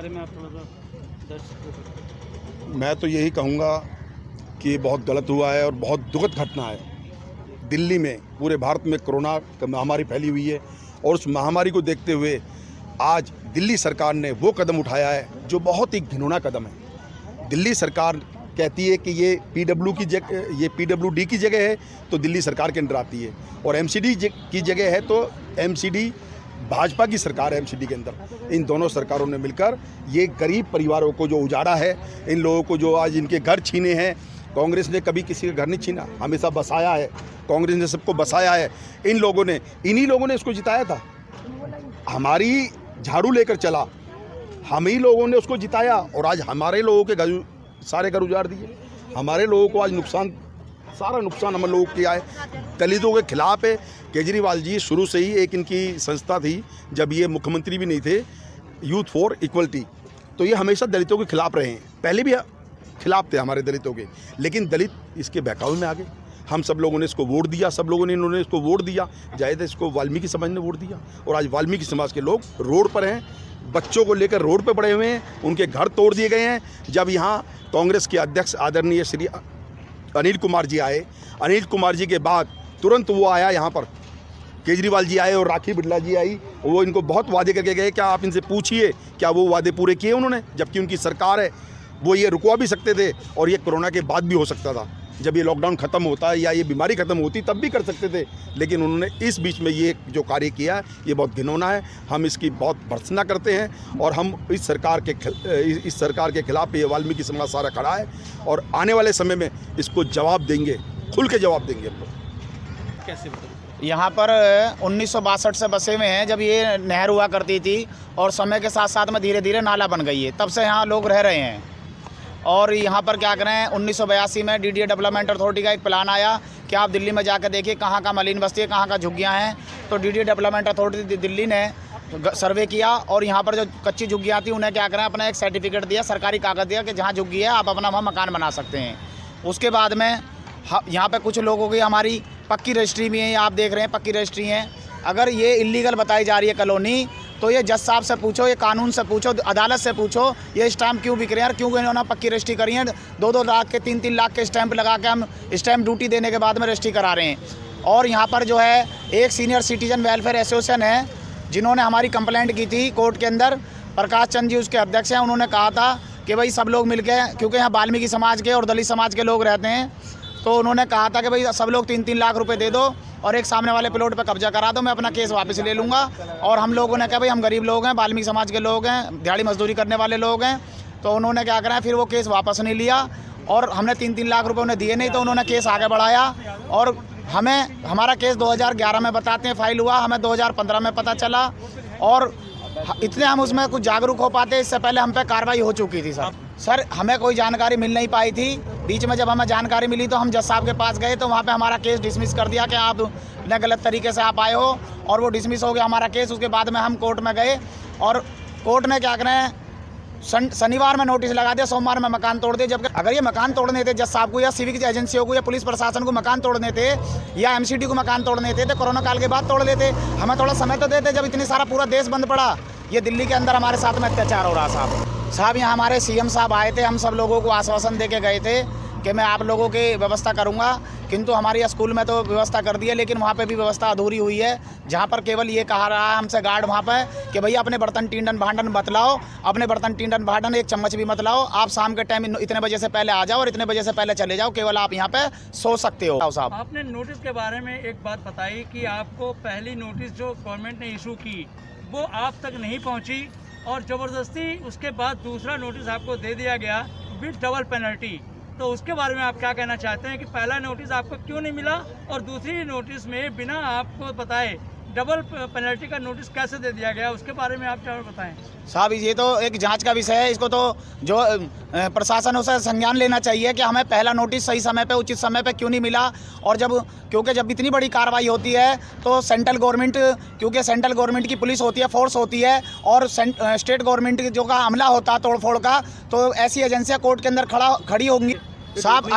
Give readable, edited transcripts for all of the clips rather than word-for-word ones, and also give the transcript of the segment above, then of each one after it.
बारे में आप थोड़ा सा दर्शक। मैं तो यही कहूँगा कि बहुत गलत हुआ है और बहुत दुखद घटना है। दिल्ली में, पूरे भारत में कोरोना महामारी फैली हुई है और उस महामारी को देखते हुए आज दिल्ली सरकार ने वो कदम उठाया है जो बहुत ही घिनौना कदम है। दिल्ली सरकार कहती है कि ये पीडब्ल्यूडी की जगह है तो दिल्ली सरकार के अंदर आती है, और एमसीडी की जगह है तो एमसीडी भाजपा की सरकार है। एमसीडी के अंदर इन दोनों सरकारों ने मिलकर ये गरीब परिवारों को जो उजाड़ा है, इन लोगों को जो आज इनके घर छीने हैं। कांग्रेस ने कभी किसी का घर नहीं छीना, हमेशा बसाया है। कांग्रेस ने सबको बसाया है। इन्हीं लोगों ने इसको जिताया था। हमारी झाड़ू लेकर चला, हम ही लोगों ने उसको जिताया, और आज हमारे लोगों के सारे घर उजाड़ दिए। हमारे लोगों को आज सारा नुकसान हम लोगों को किया है। दलितों के खिलाफ है। केजरीवाल जी शुरू से ही एक इनकी संस्था थी, जब ये मुख्यमंत्री भी नहीं थे, यूथ फॉर इक्वलिटी, तो ये हमेशा दलितों के खिलाफ रहे हैं। पहले भी खिलाफ थे हमारे दलितों के, लेकिन दलित इसके बहकावे में आ गए। हम सब लोगों ने इसको वोट दिया, सब लोगों ने इन्होंने इसको वोट दिया। जाहिर है इसको वाल्मीकि समाज ने वोट दिया, और आज वाल्मीकि समाज के लोग रोड पर हैं, बच्चों को लेकर रोड पर पड़े हुए हैं, उनके घर तोड़ दिए गए हैं। जब यहाँ कांग्रेस के अध्यक्ष आदरणीय श्री अनिल कुमार जी आए, अनिल कुमार जी के बाद तुरंत वो आया यहाँ पर, केजरीवाल जी आए और राखी बिड़ला जी आई। वो इनको बहुत वादे करके गए, क्या आप इनसे पूछिए क्या वो वादे पूरे किए उन्होंने? जबकि उनकी सरकार है, वो ये रुकवा भी सकते थे, और ये कोरोना के बाद भी हो सकता था। जब ये लॉकडाउन ख़त्म होता है या ये बीमारी ख़त्म होती तब भी कर सकते थे, लेकिन उन्होंने इस बीच में ये जो कार्य किया ये बहुत घिनौना है। हम इसकी बहुत भर्त्सना करते हैं, और हम इस सरकार के खिलाफ ये वाल्मीकि समाज सारा खड़ा है, और आने वाले समय में इसको जवाब देंगे, खुल के जवाब देंगे हम लोग। कैसे बताओ? यहाँ पर 1962 से बसे हुए हैं, जब ये नहर हुआ करती थी, और समय के साथ साथ में धीरे धीरे नाला बन गई है, तब से यहाँ लोग रह रहे हैं। और यहाँ पर क्या करें, 1982 में डीडीए डेवलपमेंट अथॉरिटी का एक प्लान आया कि आप दिल्ली में जाकर देखिए कहाँ का मलिन बस्ती है, कहाँ का झुग्गियाँ हैं। तो डीडीए डेवलपमेंट अथॉरिटी दिल्ली ने सर्वे किया, और यहाँ पर जो कच्ची झुग्गियाँ थी उन्हें क्या करें, अपना एक सर्टिफिकेट दिया, सरकारी कागज़ दिया कि जहाँ झुग्गी है आप अपना वहाँ मकान बना सकते हैं। उसके बाद में यहाँ पे कुछ लोगों की हमारी पक्की रजिस्ट्री भी है, आप देख रहे हैं पक्की रजिस्ट्री हैं। अगर ये इलीगल बताई जा रही है कॉलोनी, तो ये जज साहब से पूछो, ये कानून से पूछो, अदालत से पूछो, ये स्टैम्प क्यों बिक रहे हैं, क्यों इन्होंने पक्की रजिस्ट्री करी है। 2-2 लाख के 3-3 लाख के स्टैम्प लगा के हम स्टैम्प ड्यूटी देने के बाद में रजिस्ट्री करा रहे हैं। और यहाँ पर जो है एक सीनियर सिटीजन वेलफेयर एसोसिएशन है, जिन्होंने हमारी कंप्लेंट की थी कोर्ट के अंदर, प्रकाश चंद जी उसके अध्यक्ष हैं। उन्होंने कहा था कि भाई सब लोग मिल के, क्योंकि यहाँ वाल्मीकि समाज के और दलित समाज के लोग रहते हैं, तो उन्होंने कहा था कि भाई सब लोग 3-3 लाख रुपए दे दो और एक सामने वाले प्लॉट पे कब्जा करा दो, मैं अपना केस वापस ले लूँगा। और हम लोगों ने कहा भाई हम गरीब लोग हैं, वाल्मीकि समाज के लोग हैं, दिहाड़ी मजदूरी करने वाले लोग हैं, तो उन्होंने क्या करा, फिर वो केस वापस नहीं लिया, और हमने 3-3 लाख रुपए उन्हें दिए नहीं, तो उन्होंने केस आगे बढ़ाया। और हमारा केस 2011 में बताते हैं फाइल हुआ, हमें 2015 में पता चला, और इतने हम उसमें कुछ जागरूक हो पाते, इससे पहले हम पे कार्रवाई हो चुकी थी। सर हमें कोई जानकारी मिल नहीं पाई थी। बीच में जब हमें जानकारी मिली तो हम जज साहब के पास गए, तो वहाँ पे हमारा केस डिसमिस कर दिया कि आप ने गलत तरीके से आप आए हो, और वो डिसमिस हो गया हमारा केस। उसके बाद में हम कोर्ट में गए, और कोर्ट ने क्या करें, शनिवार में नोटिस लगा दिया, सोमवार में मकान तोड़ दिए। जबकि अगर ये मकान तोड़ने थे जज साहब को, या सिविक एजेंसियों को, या पुलिस प्रशासन को मकान तोड़ने थे, या एमसीडी को मकान तोड़ने थे, तो कोरोना काल के बाद तोड़ लेते। हमें थोड़ा समय तो देते, जब इतनी सारा पूरा देश बंद पड़ा। ये दिल्ली के अंदर हमारे साथ में अत्याचार हो रहा। साहब यहाँ हमारे सीएम साहब आए थे, हम सब लोगों को आश्वासन दे के गए थे कि मैं आप लोगों की व्यवस्था करूँगा, किंतु हमारी स्कूल में तो व्यवस्था कर दी है, लेकिन वहाँ पे भी व्यवस्था अधूरी हुई है। जहाँ पर केवल ये कहा रहा है हमसे गार्ड वहाँ पे कि भैया अपने बर्तन टींडन भांडन मत लाओ, अपने बर्तन टींडन भांडन एक चम्मच भी मत लाओ, आप शाम के टाइम इतने बजे से पहले आ जाओ और इतने बजे से पहले चले जाओ, केवल आप यहाँ पे सो सकते हो। साहब आपने नोटिस के बारे में एक बात बताई कि आपको पहली नोटिस जो गवर्नमेंट ने इशू की वो आप तक नहीं पहुँची, और ज़बरदस्ती उसके बाद दूसरा नोटिस आपको दे दिया गया विद डबल पेनल्टी। तो उसके बारे में आप क्या कहना चाहते हैं कि पहला नोटिस आपको क्यों नहीं मिला, और दूसरी नोटिस में बिना आपको बताए डबल पेनल्टी का नोटिस कैसे दे दिया गया, उसके बारे में आप क्या बताएं? साहब ये तो एक जांच का विषय है, इसको तो जो प्रशासन उसे संज्ञान लेना चाहिए कि हमें पहला नोटिस सही समय पे उचित समय पे क्यों नहीं मिला। और क्योंकि जब इतनी बड़ी कार्रवाई होती है तो सेंट्रल गवर्नमेंट, क्योंकि सेंट्रल गवर्नमेंट की पुलिस होती है, फोर्स होती है, और स्टेट गवर्नमेंट जो का हमला होता है तोड़फोड़ का, तो ऐसी एजेंसियाँ कोर्ट के अंदर खड़ी होंगी। साहब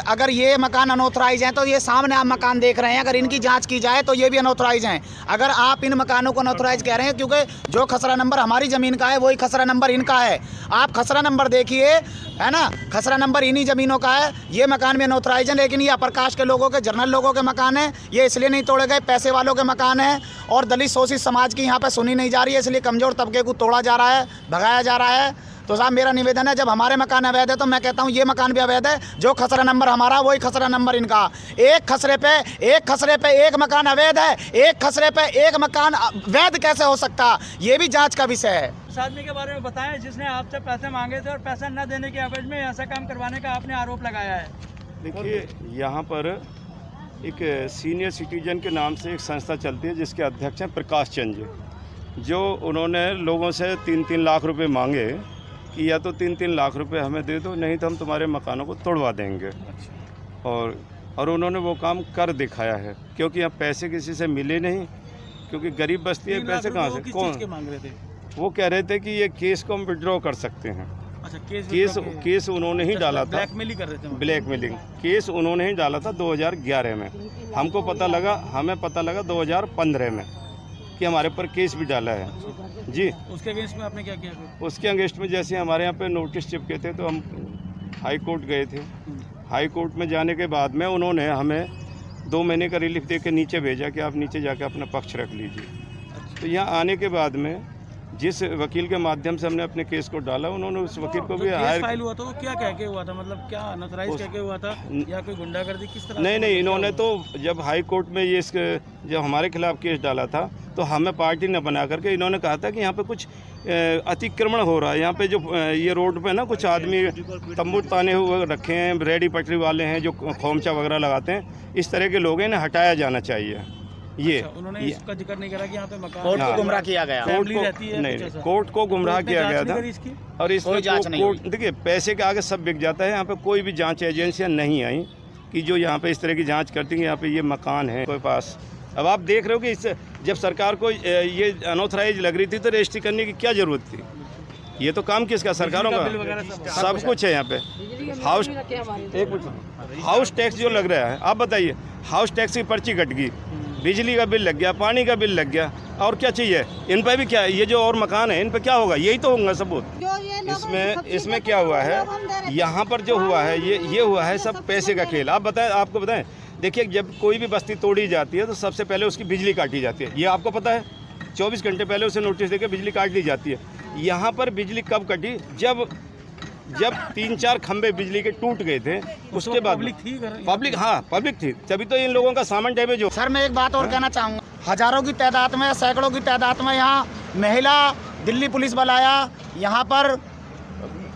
अगर ये मकान अनऑथराइज हैं तो ये सामने आप मकान देख रहे हैं, अगर इनकी जांच की जाए तो ये भी अनऑथराइज हैं। अगर आप इन मकानों को अनऑथराइज कह रहे हैं, क्योंकि जो खसरा नंबर हमारी ज़मीन का है वही खसरा नंबर इनका है। आप खसरा नंबर देखिए, है ना, खसरा नंबर इन्हीं ज़मीनों का है। ये मकान भी अनऑथराइज है, लेकिन ये अप्रकाश के लोगों के, जर्नल लोगों के मकान है। ये इसलिए नहीं तोड़े गए, पैसे वालों के मकान है। और दलित शोषित समाज की यहाँ पर सुनी नहीं जा रही है, इसलिए कमज़ोर तबके को तोड़ा जा रहा है, भगाया जा रहा है। तो साहब मेरा निवेदन है, जब हमारे मकान अवैध है तो मैं कहता हूँ ये मकान भी अवैध है। जो खसरा नंबर हमारा वही खसरा नंबर इनका। एक खसरे पे एक मकान अवैध है, एक खसरे पे एक मकान वैध कैसे हो सकता, ये भी जांच का विषय है। उस आदमी के बारे में बताएं जिसने आपसे पैसे मांगे थे और पैसा न देने के एवज में ऐसा काम करवाने का आपने आरोप लगाया है। देखिए, यहाँ पर एक सीनियर सिटीजन के नाम से एक संस्था चलती है जिसके अध्यक्ष हैं प्रकाश चंद जी, जो उन्होंने लोगों से 3-3 लाख रुपए मांगे कि या तो 3-3 लाख रुपए हमें दे दो, नहीं तो हम तुम्हारे मकानों को तोड़वा देंगे। और उन्होंने वो काम कर दिखाया है, क्योंकि यहाँ पैसे किसी से मिले नहीं, क्योंकि गरीब बस्ती है, पैसे कहाँ से, कौन मांग रहे थे? वो कह रहे थे कि ये केस को हम विड्रॉ कर सकते हैं। अच्छा, केस उन्होंने ही डाला था, ब्लैकमेल ही कर रहे थे। ब्लैकमेलिंग केस उन्होंने ही डाला था 2011 में। हमें पता लगा 2015 में कि हमारे ऊपर केस भी डाला है जी। उसके अगेंस्ट में आपने क्या किया? उसके अगेंस्ट में जैसे हमारे यहाँ पे नोटिस चिपके थे तो हम हाई कोर्ट गए थे। हाई कोर्ट में जाने के बाद में उन्होंने हमें 2 महीने का रिलीफ दे के नीचे भेजा कि आप नीचे जाके अपना पक्ष रख लीजिए। तो यहाँ आने के बाद में जिस वकील के माध्यम से हमने अपने केस को डाला, उन्होंने उस वकील को भी हायर। फाइल हुआ था वो क्या कह के हुआ था, मतलब क्या अनऑथराइज कह के हुआ था या कोई गुंडागर्दी किस तरह? नहीं, इन्होंने तो जब हाई कोर्ट में ये जब हमारे खिलाफ केस डाला था तो हमें पार्टी न बना करके इन्होंने कहा था कि यहाँ पे कुछ अतिक्रमण हो रहा है। यहाँ पे जो ये रोड पे ना कुछ आदमी तंबू ताने हुए रखे हैं, रेडी पटरी वाले हैं जो खोमचा वगैरह लगाते हैं, इस तरह के लोग हैं, इन्हें हटाया जाना चाहिए। ये उन्होंने इसका जिक्र नहीं करा कि यहाँ पे मकान कोर्ट को गुमराह किया गया, कोर्ट को गुमराह किया गया था। और इसमें कोर्ट, देखिए, पैसे के आगे सब बिक जाता है। यहाँ पे कोई भी जांच एजेंसियाँ नहीं आई कि जो यहाँ पे इस तरह की जांच करती हैं। यहाँ पे ये मकान है कोई पास, अब आप देख रहे हो कि इससे जब सरकार को ये अनऑथराइज लग रही थी तो रजिस्ट्री करने की क्या जरूरत थी? ये तो काम किसका, सरकारों का, सब कुछ है यहाँ पे। हाउस टैक्स जो लग रहा है, आप बताइए, हाउस टैक्स की पर्ची कट गई, बिजली का बिल लग गया, पानी का बिल लग गया, और क्या चाहिए इन पर भी? क्या ये जो और मकान है इन पर क्या होगा? यही तो होगा सबूत। इसमें क्या हुआ है, यहाँ पर जो हुआ है ये हुआ है सब पैसे का खेल। आप बताएं, आपको बताएं, देखिए, जब कोई भी बस्ती तोड़ी जाती है तो सबसे पहले उसकी बिजली काटी जाती है, ये आपको पता है। 24 घंटे पहले उसे नोटिस देकर बिजली काट दी जाती है। यहाँ पर बिजली कब कटी? जब 3-4 खंबे बिजली के टूट गए थे, उसके बाद पब्लिक थी, तभी तो इन लोगों का सामान डैमेज हो। सर मैं एक बात और कहना चाहूँगा, हजारों की तादाद में, सैकड़ों की तादाद में यहाँ महिला दिल्ली पुलिस बल आया, यहाँ पर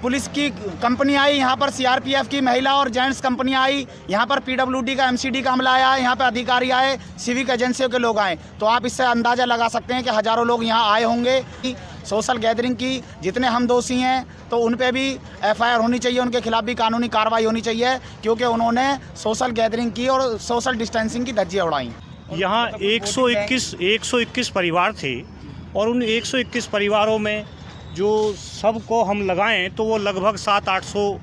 पुलिस की कंपनी आई, यहाँ पर सीआरपीएफ की महिला और जेंट्स कंपनी आई, यहाँ पर पीडब्ल्यूडी का एमसीडी का अमला आया, यहाँ पर अधिकारी आए, सिविक एजेंसियों के लोग आए। तो आप इससे अंदाज़ा लगा सकते हैं कि हज़ारों लोग यहाँ आए होंगे। सोशल गैदरिंग की जितने हम दोषी हैं तो उन पे भी एफआईआर होनी चाहिए, उनके खिलाफ भी कानूनी कार्रवाई होनी चाहिए, क्योंकि उन्होंने सोशल गैदरिंग की और सोशल डिस्टेंसिंग की धज्जियाँ उड़ाई। यहाँ 121 परिवार थे और उन 121 परिवारों में जो सबको हम लगाएं तो वो लगभग 700-800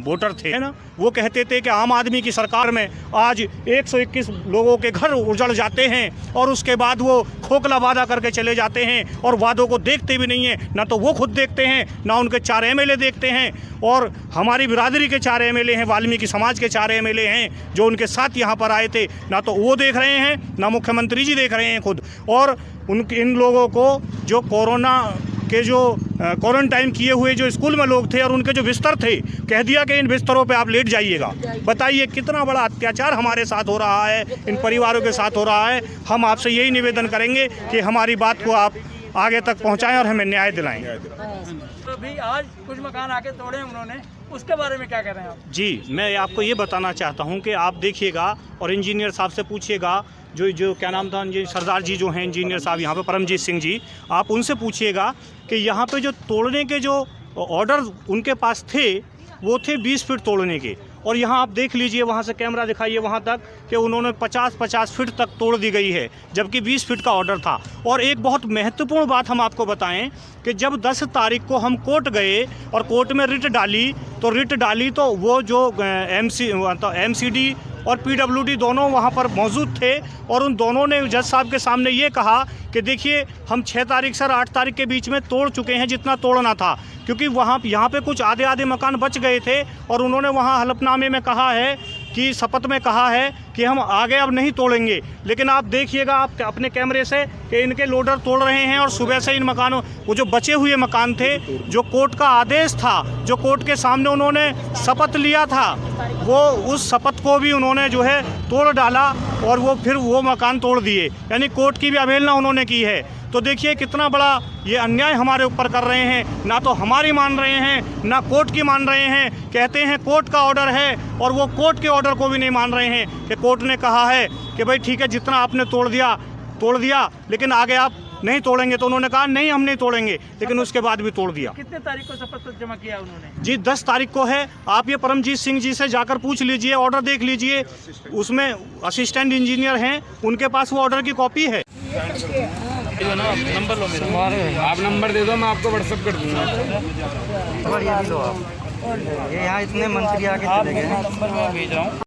वोटर थे, है ना। वो कहते थे कि आम आदमी की सरकार में आज 121 लोगों के घर उजड़ जाते हैं और उसके बाद वो खोखला वादा करके चले जाते हैं और वादों को देखते भी नहीं हैं, ना तो वो खुद देखते हैं, ना उनके 4 एमएलए देखते हैं। और हमारी बिरादरी के 4 एमएलए हैं, वाल्मीकि समाज के 4 एमएलए हैं जो उनके साथ यहाँ पर आए थे, ना तो वो देख रहे हैं, ना मुख्यमंत्री जी देख रहे हैं खुद। और इन लोगों को जो कोरोना के जो क्वारंटाइन किए हुए जो स्कूल में लोग थे और उनके जो बिस्तर थे, कह दिया कि इन बिस्तरों पे आप लेट जाइएगा। बताइए कितना बड़ा अत्याचार हमारे साथ हो रहा है, इन परिवारों के साथ हो रहा है। हम आपसे यही निवेदन करेंगे कि हमारी बात को आप आगे तक पहुंचाएं और हमें न्याय दिलाएं। तो भी आज कुछ मकान आके तोड़े उन्होंने, उसके बारे में क्या कह रहे हैं आप? जी, मैं आपको ये बताना चाहता हूँ कि आप देखिएगा और इंजीनियर साहब से पूछिएगा, जो क्या नाम था, सरदार जी जो हैं इंजीनियर साहब यहाँ पे, परमजीत सिंह जी, आप उनसे पूछिएगा कि यहाँ पे जो तोड़ने के जो ऑर्डर उनके पास थे वो थे 20 फीट तोड़ने के, और यहाँ आप देख लीजिए, वहाँ से कैमरा दिखाइए वहाँ तक कि उन्होंने 50-50 फीट तक तोड़ दी गई है, जबकि 20 फीट का ऑर्डर था। और एक बहुत महत्वपूर्ण बात हम आपको बताएं कि जब 10 तारीख को हम कोर्ट गए और कोर्ट में रिट डाली तो वो जो MCD और PWD दोनों वहाँ पर मौजूद थे और उन दोनों ने जज साहब के सामने ये कहा कि देखिए हम 6 तारीख से 8 तारीख के बीच में तोड़ चुके हैं जितना तोड़ना था, क्योंकि यहाँ पे कुछ आधे मकान बच गए थे। और उन्होंने वहाँ हलफनामे में कहा है कि शपथ में कहा है कि हम आगे अब नहीं तोड़ेंगे। लेकिन आप देखिएगा आप अपने कैमरे से कि इनके लोडर तोड़ रहे हैं और सुबह से इन मकानों, वो जो बचे हुए मकान थे, जो कोर्ट का आदेश था, जो कोर्ट के सामने उन्होंने शपथ लिया था, वो उस शपथ को भी उन्होंने जो है तोड़ डाला और वो फिर वो मकान तोड़ दिए, यानी कोर्ट की भी अवहेलना उन्होंने की है। तो देखिए कितना बड़ा ये अन्याय हमारे ऊपर कर रहे हैं, ना तो हमारी मान रहे हैं ना कोर्ट की मान रहे हैं। कहते हैं कोर्ट का ऑर्डर है और वो कोर्ट के ऑर्डर को भी नहीं मान रहे हैं कि कोर्ट ने कहा है कि भाई ठीक है जितना आपने तोड़ दिया लेकिन आगे आप नहीं तोड़ेंगे। तो उन्होंने कहा नहीं हम नहीं तोड़ेंगे, लेकिन उसके बाद भी तोड़ दिया। कितने तारीख को शपथ जमा किया उन्होंने? जी 10 तारीख को है। आप ये परमजीत सिंह जी से जाकर पूछ लीजिए, ऑर्डर देख लीजिए, उसमें असिस्टेंट इंजीनियर हैं, उनके पास वो ऑर्डर की कॉपी है। नंबर लो मेरा, आप नंबर दे दो, मैं आपको व्हाट्सएप कर दूंगा। ये यहाँ इतने मंत्री आके चले गए। नंबर मैं भेज रहा हूँ।